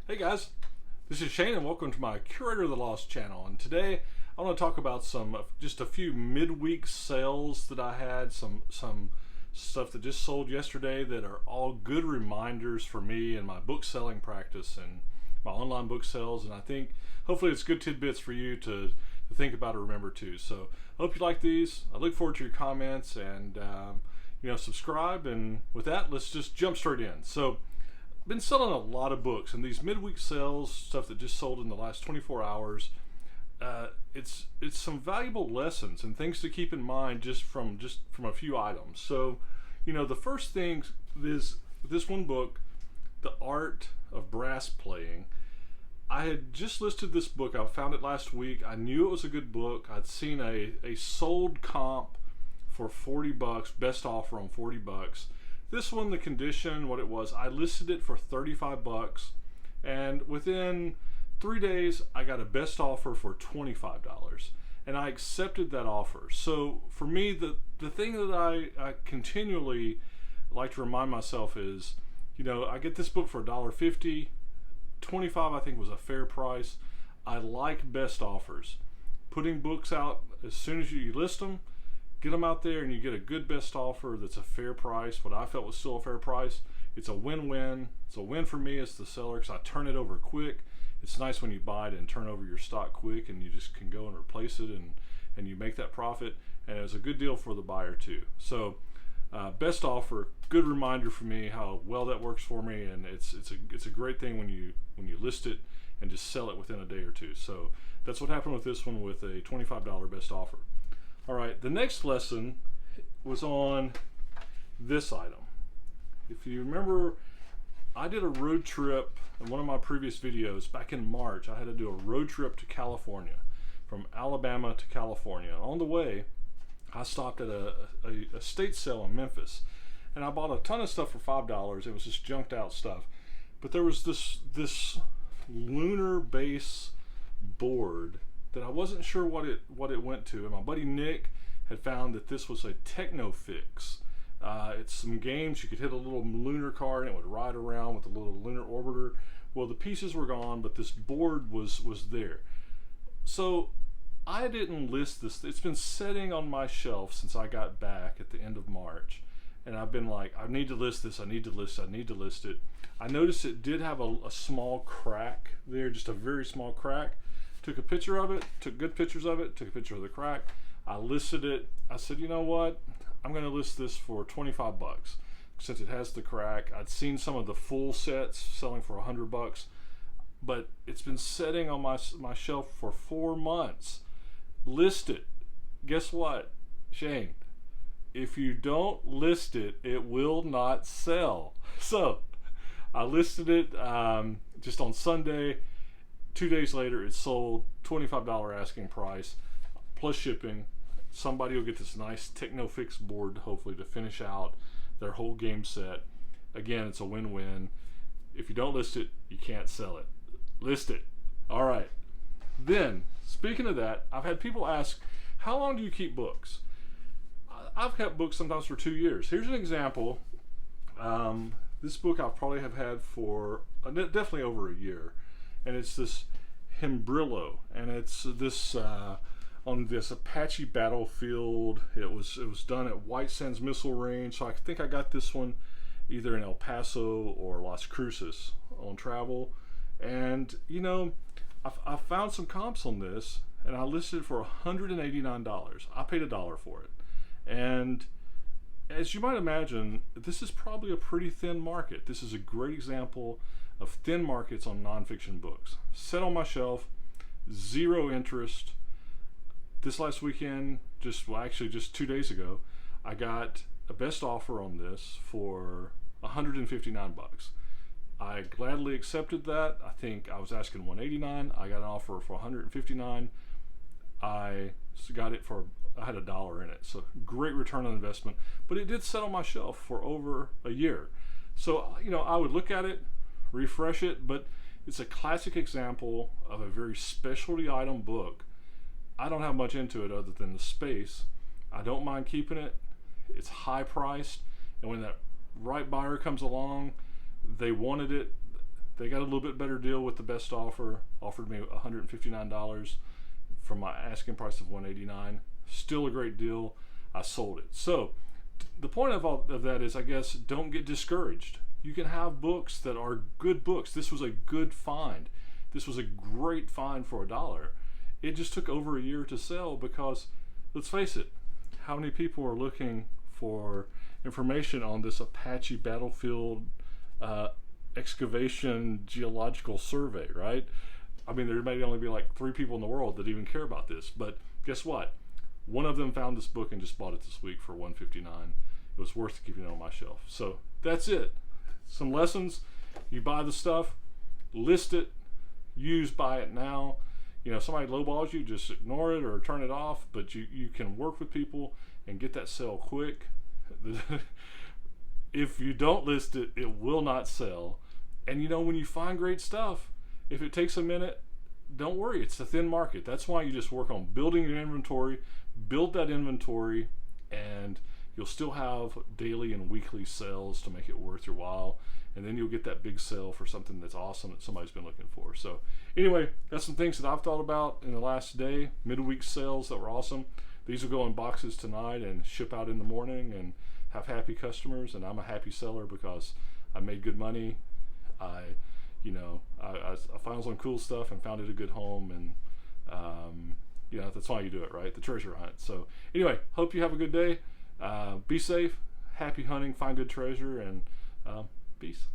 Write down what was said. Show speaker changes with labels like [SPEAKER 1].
[SPEAKER 1] Hey guys, this is Shane and welcome to my Curator of the Lost channel. And today I want to talk about just a few midweek sales that I had, some stuff that just sold yesterday that are all good reminders for me and my book selling practice and my online book sales. And I think hopefully it's good tidbits for you to think about or remember too. So I hope you like these. I look forward to your comments and subscribe. And with that, let's just jump straight in. So been selling a lot of books, and these midweek sales, stuff that just sold in the last 24 hours, it's some valuable lessons and things to keep in mind just from a few items. So, the first thing is this one book, The Art of Brass Playing. I had just listed this book. I found it last week. I knew it was a good book. I'd seen a sold comp for $40, best offer on $40. This one, the condition, what it was, I listed it for $35, and within 3 days, I got a best offer for $25, and I accepted that offer. So for me, the thing that I continually like to remind myself is, I get this book for $1.50, $25 I think was a fair price. I like best offers. Putting books out as soon as you list them, get them out there and you get a good best offer that's a fair price, what I felt was still a fair price. It's a win-win. It's a win for me as the seller because I turn it over quick. It's nice when you buy it and turn over your stock quick and you just can go and replace it and you make that profit. And it was a good deal for the buyer too. So best offer, good reminder for me how well that works for me, and it's a great thing when you list it and just sell it within a day or two. So that's what happened with this one with a $25 best offer. All right, the next lesson was on this item. If you remember, I did a road trip in one of my previous videos back in March. I had to do a road trip to California, from Alabama to California. On the way, I stopped at a estate sale in Memphis, and I bought a ton of stuff for $5. It was just junked out stuff. But there was this Lunar base board that I wasn't sure what it went to, and my buddy Nick had found that this was a techno fix. It's some games you could hit a little lunar car and it would ride around with a little lunar orbiter. Well, the pieces were gone, but this board was there. So I didn't list this. It's been sitting on my shelf since I got back at the end of March, and I've been like, I need to list this, I need to list it. I noticed it did have a small crack there, just a very small crack. Took a picture of it, took good pictures of it, took a picture of the crack. I listed it. I said, you know what? I'm going to list this for $25 since it has the crack. I'd seen some of the full sets selling for $100, but it's been sitting on my shelf for 4 months. List it. Guess what, Shane? If you don't list it, it will not sell. So I listed it just on Sunday. 2 days later, it sold, $25 asking price, plus shipping. Somebody will get this nice Technofix board, hopefully, to finish out their whole game set. Again, it's a win-win. If you don't list it, you can't sell it. List it. All right. Then, speaking of that, I've had people ask, how long do you keep books? I've kept books sometimes for 2 years. Here's an example. This book I probably have had for definitely over a year. And it's this Hembrillo, and it's this on this Apache Battlefield. It was done at White Sands Missile Range, so I think I got this one either in El Paso or Las Cruces on travel. And I found some comps on this, and I listed it for $189. I paid $1 for it, and as you might imagine, this is probably a pretty thin market. This is a great example of thin markets on nonfiction books. Set on my shelf, zero interest. This last weekend, just 2 days ago, I got a best offer on this for $159. I gladly accepted that. I think I was asking $189. I got an offer for $159. I got it for, I had $1 in it. So great return on investment, but it did sit on my shelf for over a year. So, I would look at it, refresh it, but it's a classic example of a very specialty item book. I don't have much into it other than the space. I don't mind keeping it. It's high priced, and when that right buyer comes along, they wanted it. They got a little bit better deal with the best offer. Offered me $159 from my asking price of $189. Still a great deal. I sold it. So the point of that is, I guess, don't get discouraged. You can have books that are good books. This was a good find. This was a great find for $1. It just took over a year to sell because, let's face it, how many people are looking for information on this Apache Battlefield excavation geological survey, right? I mean, there may only be like 3 people in the world that even care about this, but guess what? One of them found this book and just bought it this week for $159. It was worth keeping it on my shelf. So that's it. Some lessons. You buy the stuff, list it, buy it now. You know, somebody lowballs you, just ignore it or turn it off, but you can work with people and get that sale quick. If you don't list it, it will not sell. And you know, when you find great stuff, if it takes a minute, don't worry, it's a thin market. That's why you just work on building your inventory, build that inventory, and you'll still have daily and weekly sales to make it worth your while. And then you'll get that big sale for something that's awesome that somebody's been looking for. So anyway, that's some things that I've thought about in the last day, midweek sales that were awesome. These will go in boxes tonight and ship out in the morning and have happy customers. And I'm a happy seller because I made good money. I found some cool stuff and found it a good home. And, that's why you do it, right? The treasure hunt. So anyway, hope you have a good day. Be safe, happy hunting, find good treasure, and peace.